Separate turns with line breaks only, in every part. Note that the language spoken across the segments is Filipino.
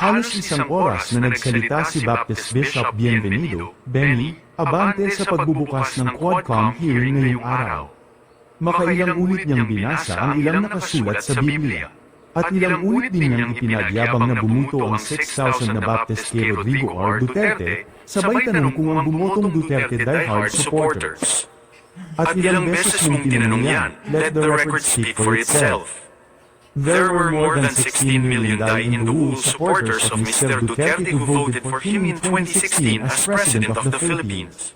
Halos isang oras na nagsalita si Baptist Bishop Bienvenido, Benny, Abante sa pagbubukas ng Quadcom hearing ngayong araw. Makailang ulit niyang binasa ang ilang nakasulat sa Biblia. At ilang ulit din niyang ipinagyabang na bumuto ang 6,000 na Baptist kay Rodrigo R. Duterte, sabay tanong kung ang bumotong Duterte diehard supporters. At ilang beses nung tinanong yan, let the record speak for itself. There were more than 16 million dyed-in-the-wool supporters of Mr. Duterte who voted for him in 2016 as President of the Philippines.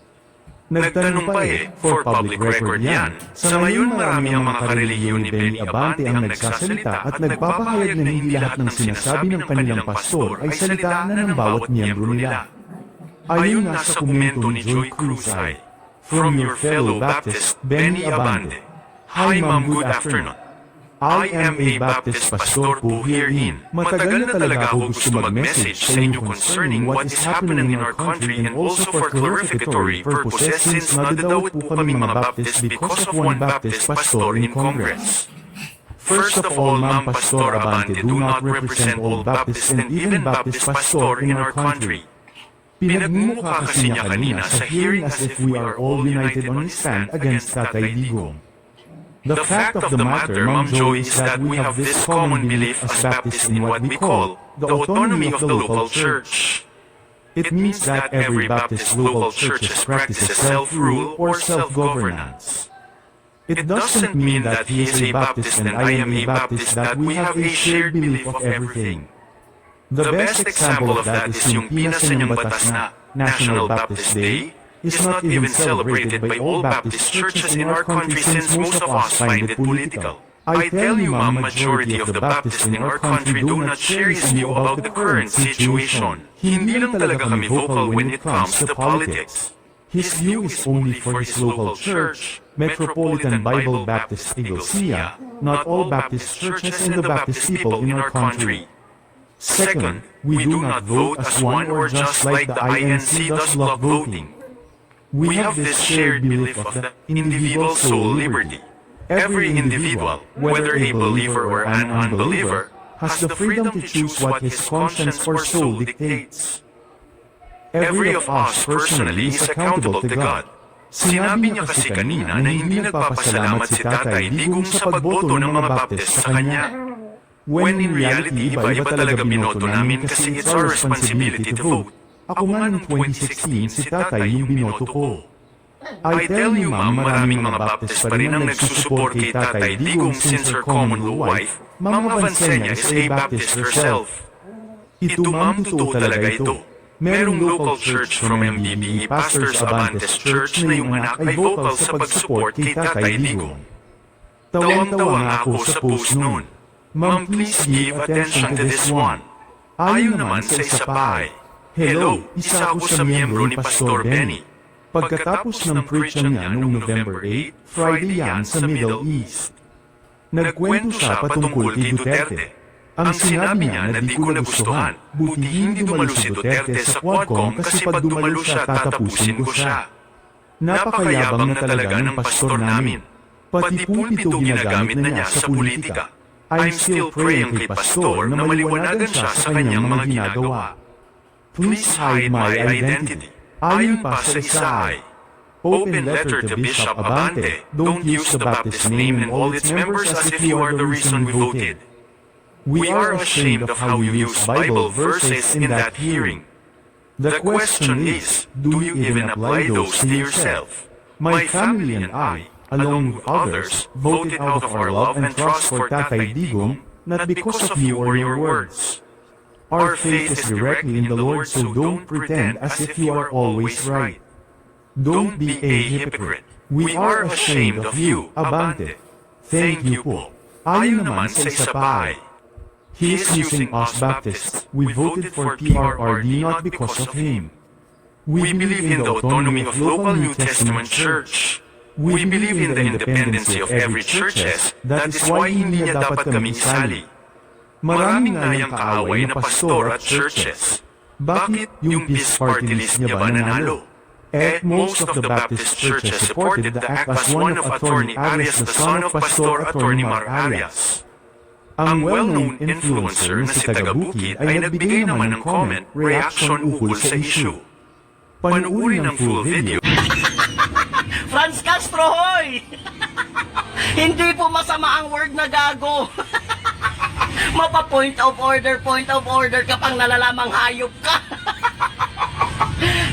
Nagtanong pa for public record yan. Sa ngayon marami ang mga karelihiyon ni Benny Abante ang nagsasalita at nagpapahayag na hindi lahat ng sinasabi ng kanilang pastor ay salita na ng bawat miyembro nila. Ayon nga sa komento ni Joy Cruz ay, from your fellow Baptist, Benny Abante. Hi ma'am, good afternoon. I am a Baptist pastor po herein. Matagal na talaga ako gusto mag-message sa inyo concerning what is happening in our country and also for clarificatory purposes since nadadawit po kami mga Baptist because of one Baptist pastor in Congress. First of all, Ma'am Pastor Abante do not represent all Baptists and even Baptist pastor in our country. Pinagmumukha kasi niya kanina sa hearing as if we are all united on his stand against Tatay Digong. The fact of the matter, Ma'am Joy, is that we have this common belief as Baptists in what we call the autonomy of the local church. It means that every Baptist local church practices self-rule or self-governance. It doesn't mean that he is a Baptist and I am a Baptist that we have a shared belief of everything. The best example of that is yung pinasanyang batas na National Baptist Day is not even celebrated by all Baptist churches in our country since most of us find it political. I tell you, Ma'am, majority of the Baptists in our country do not share his view about the current situation. Hindi lang talaga kami vocal when it comes to politics. His view is only for his local church, Metropolitan Bible Baptist Iglesia, not all Baptist churches and the Baptist people in our country. Second, we do not vote as one or just like the INC does love voting. We have this shared belief of the individual soul liberty. Every individual, whether a believer or an unbeliever, has the freedom to choose what his conscience or soul dictates. Every of us personally is accountable to God. Sinabi niya kasi kanina na hindi nagpapasalamat si Tatay Digong sa pagboto ng mga Baptist sa kanya. When in reality, iba-iba talaga binoto namin kasi it's our responsibility to vote. Ako nga noong 2016, si Tatay yung binoto ko. I tell you, Ma'am, maraming mga Baptist pa rin ang nagsusupport kay Tatay Digong since her common law wife, Mama Vansenia is a Baptist herself. Ito, Ma'am, totoo talaga ito. Merong local church from MBBE Pastors Abantes Church na yung anak ay vocal sa pag-support kay Tatay Digong. Tawang-tawa nga ako sa post noon. Ma'am, please give attention to this one. Ayon naman sa isa pa ay, hello, isa ako sa miyembro ni Pastor Benny. Pagkatapos ng preach niya noong November 8, Friday yan sa Middle East. Nagkwento siya patungkol kay Duterte. Ang sinabi niya na di ko nagustuhan, buti hindi dumalo si Duterte sa Quadcom kasi pag dumalo siya tatapusin ko siya. Napakayabang na talaga ng pastor namin. Pati pulpito ginagamit na niya sa politika. I'm still praying kay Pastor na maliwanagan siya sa kanyang mga ginagawa. Please hide my identity. Ayon pa sa isa ay, open letter to Bishop Abante, don't use the Baptist name and all its members as if you are the reason we voted. We are ashamed of how you use Bible verses in that hearing. The question is, do you even apply those to yourself? My family and I, along with others, voted out of our love and trust for Tatay Digong, not because of you or your words. Our faith is directly in the Lord, so don't pretend as if you are always right. Don't be a hypocrite. We are ashamed of you, Abante. Thank you po. Ayon naman sa isa pa ay, he is using us Baptists. We voted for PRRD not because of him. We believe in the autonomy of local New Testament church. We believe in the independency of every churches. That is why hindi niya dapat kami isali. Maraming nga niyang kaaway na pastor at churches. Bakit yung peace party list niya ba nanalo? Most of the Baptist churches supported the act as one of Attorney Arias, the son of Pastor Attorney Mar Arias. Ang well-known influencer na si Tagabukid ay nagbigay naman ng comment, reaction ukol sa issue. Panuuri ng full video.
Franz Castro, hoy! Hindi po masama ang word na gago. Mapa point of order ka pang nalalamang hayop ka.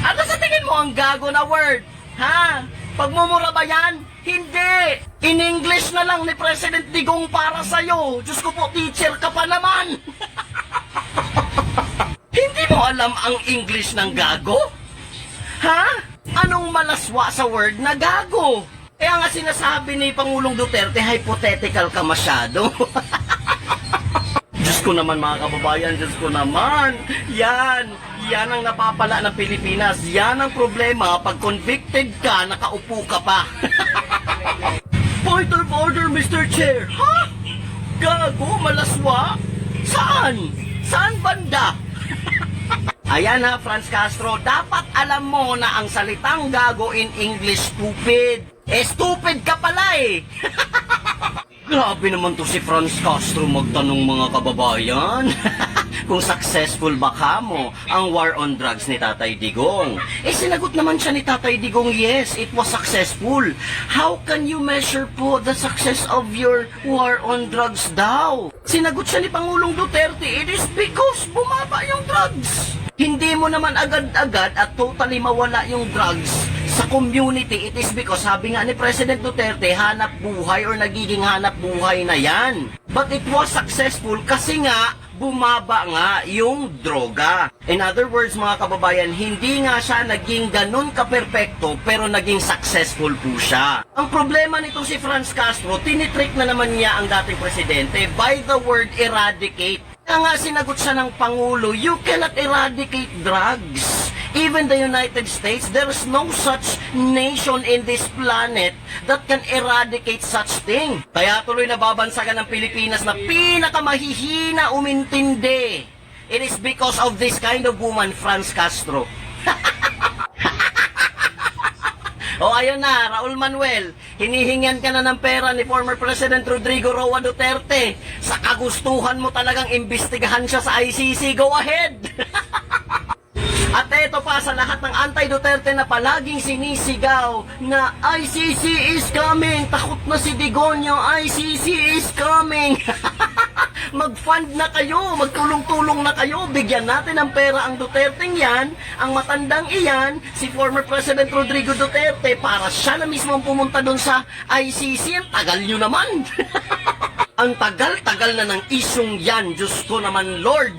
Ano sa tingin mo ang gago na word? Ha? Pagmumura ba yan? Hindi! In English na lang ni President Digong para sa'yo. Diyos ko po, teacher ka pa naman. Hindi mo alam ang English ng gago? Ha? Anong malaswa sa word na gago? Kaya nga sinasabi ni Pangulong Duterte, hypothetical ka masyado. Diyos ko naman mga kababayan, Diyos ko naman. Yan ang napapala ng Pilipinas. Yan ang problema pag convicted ka, nakaupo ka pa. Point of order, Mr. Chair. Ha? Gago, malaswa? Saan? Saan banda? Ayan ha, Franz Castro, dapat alam mo na ang salitang gago in English stupid. Stupid ka pala eh. Grabe naman to si Franz Castro magtanong mga kababayan. Kung successful ba kamo ang war on drugs ni Tatay Digong? Sinagot naman siya ni Tatay Digong, yes, it was successful. How can you measure po the success of your war on drugs daw? Sinagot siya ni Pangulong Duterte, it is because bumaba yung drugs. Hindi mo naman agad-agad at totally mawala yung drugs sa community. It is because, sabi nga ni President Duterte, hanap buhay or nagiging hanap buhay na yan. But it was successful kasi nga, bumaba nga yung droga. In other words, mga kababayan, hindi nga siya naging ganun kaperpekto pero naging successful po siya. Ang problema nito si Franz Castro, tinitrick na naman niya ang dating presidente by the word eradicate. Kaya nga sinagot siya ng Pangulo, you cannot eradicate drugs. Even the United States, there is no such nation in this planet that can eradicate such thing. Kaya tuloy nababansagan ng Pilipinas na pinakamahihina umintindi. It is because of this kind of woman, Franz Castro. O ayun na, Raul Manuel, hinihingan ka na ng pera ni former President Rodrigo Roa Duterte. Sa kagustuhan mo talagang imbestigahan siya sa ICC, go ahead! At eto pa sa lahat ng anti-Duterte na palaging sinisigaw na ICC is coming, takot na si Digonyo, ICC is coming. Mag-fund na kayo, magtulong-tulong na kayo, bigyan natin ng pera ang Duterteng yan, ang matandang iyan, si former President Rodrigo Duterte, para siya na mismo ang pumunta doon sa ICC. Ang tagal nyo naman. Ang tagal-tagal na ng isyong yan, Diyos ko naman, Lord.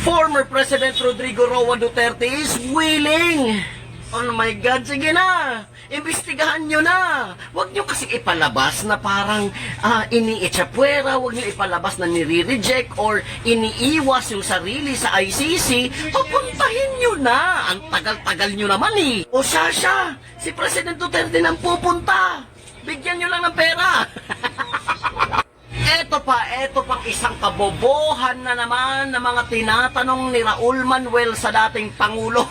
Former President Rodrigo Roa Duterte is willing. Oh my God, sige na. Imbestigahan nyo na. Huwag nyo kasi ipalabas na parang iniitsapwera. Huwag nyo ipalabas na nire-reject or iniiwas yung sarili sa ICC. Papuntahin nyo na. Ang tagal-tagal nyo naman eh. O siya, si President Duterte nang pupunta. Bigyan nyo lang ng pera. Eto pang isang kabobohan na naman ng mga tinatanong ni Raul Manuel sa dating Pangulo.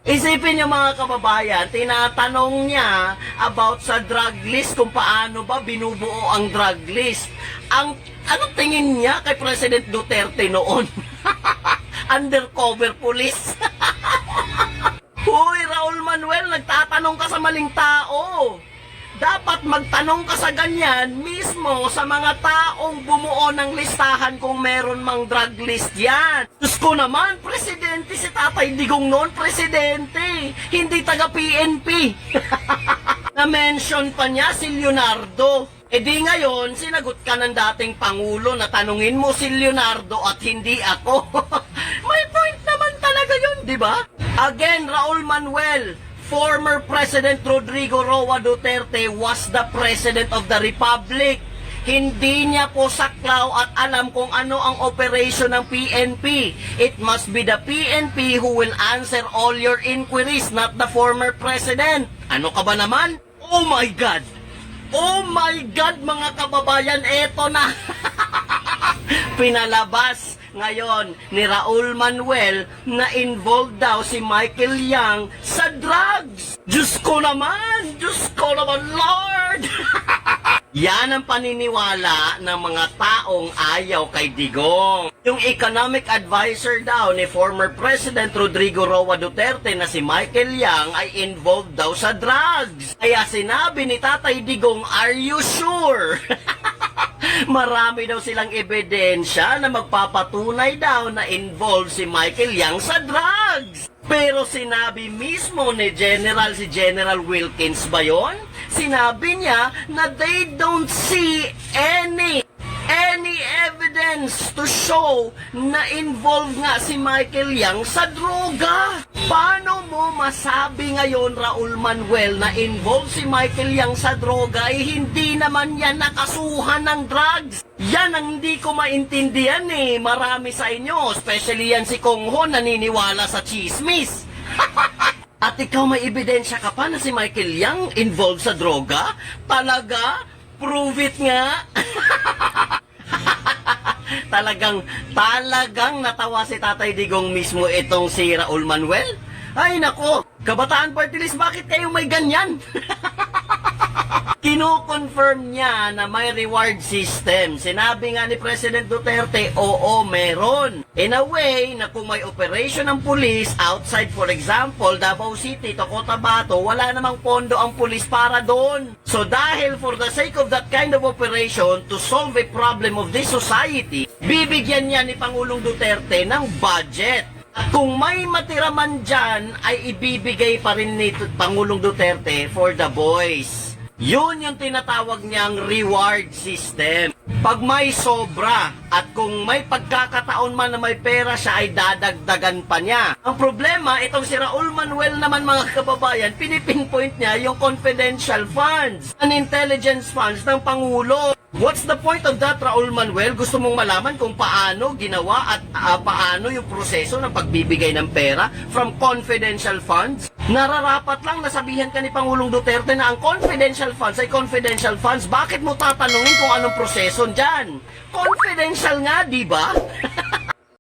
Isipin niyo mga kababayan, tinatanong niya about sa drug list, kung paano ba binubuo ang drug list. Ano tingin niya kay President Duterte noon? Undercover police. Hoy, Raul Manuel, nagtatanong ka sa maling tao. Dapat magtanong ka sa ganyan mismo sa mga taong bumuo ng listahan kung meron mang drug list yan. Diyos ko naman, presidente si Tatay Digong noon, presidente, hindi taga PNP. Na-mention pa niya si Leonardo. E di ngayon, sinagot ka ng dating Pangulo na tanungin mo si Leonardo at hindi ako. May point naman talaga yun, di ba? Again, Raul Manuel, former President Rodrigo Roa Duterte was the President of the Republic. Hindi niya po saklaw at alam kung ano ang operation ng PNP. It must be the PNP who will answer all your inquiries, not the former President. Ano ka ba naman? Oh my God! Oh my God, mga kababayan, eto na! Pinalabas ngayon ni Raul Manuel na involved daw si Michael Yang sa drugs. Diyos ko naman, Lord! Yan ang paniniwala ng mga taong ayaw kay Digong. Yung economic advisor daw ni former President Rodrigo Roa Duterte na si Michael Yang ay involved daw sa drugs. Kaya sinabi ni Tatay Digong, "Are you sure?" Marami daw silang ebidensya na magpapatunay daw na involved si Michael Yang sa drugs. Pero sinabi mismo ni si General Wilkins ba yun? Sinabi niya na they don't see any evidence to show na involved nga si Michael Yang sa droga. Paano mo masabi ngayon, Raul Manuel, na involved si Michael Yang sa droga ay hindi naman yan nakasuhan ng drugs? Yan ang hindi ko maintindihan eh. Marami sa inyo, especially yan si Kong Ho, naniniwala sa chismis. At ikaw may ebidensya ka pa na si Michael Yang involved sa droga? Talaga? Prove it nga. Talagang natawa si Tatay Digong mismo itong si Raul Manuel. Ay nako, Kabataan Party List, bakit kayo may ganyan? Kino-confirm niya na may reward system. Sinabi nga ni President Duterte, oo, meron. In a way, na kung may operation ng pulis outside, for example, Davao City to Cotabato, wala namang pondo ang pulis para doon. So dahil for the sake of that kind of operation, to solve a problem of this society, bibigyan niya ni Pangulong Duterte ng budget. At kung may matira man dyan, ay ibibigay pa rin ni Pangulong Duterte for the boys. Yun yung tinatawag niyang reward system. Pag may sobra at kung may pagkakataon man na may pera siya ay dadagdagan pa niya. Ang problema, itong si Raul Manuel naman mga kababayan, pinipinpoint niya yung confidential funds, an intelligence funds ng Pangulo. What's the point of that, Raul Manuel? Gusto mong malaman kung paano ginawa at paano yung proseso ng pagbibigay ng pera from confidential funds? Nararapat lang nasabihan ka ni Pangulong Duterte na ang confidential funds ay confidential funds. Bakit mo tatanungin kung anong proseso dyan? Confidential nga, di ba?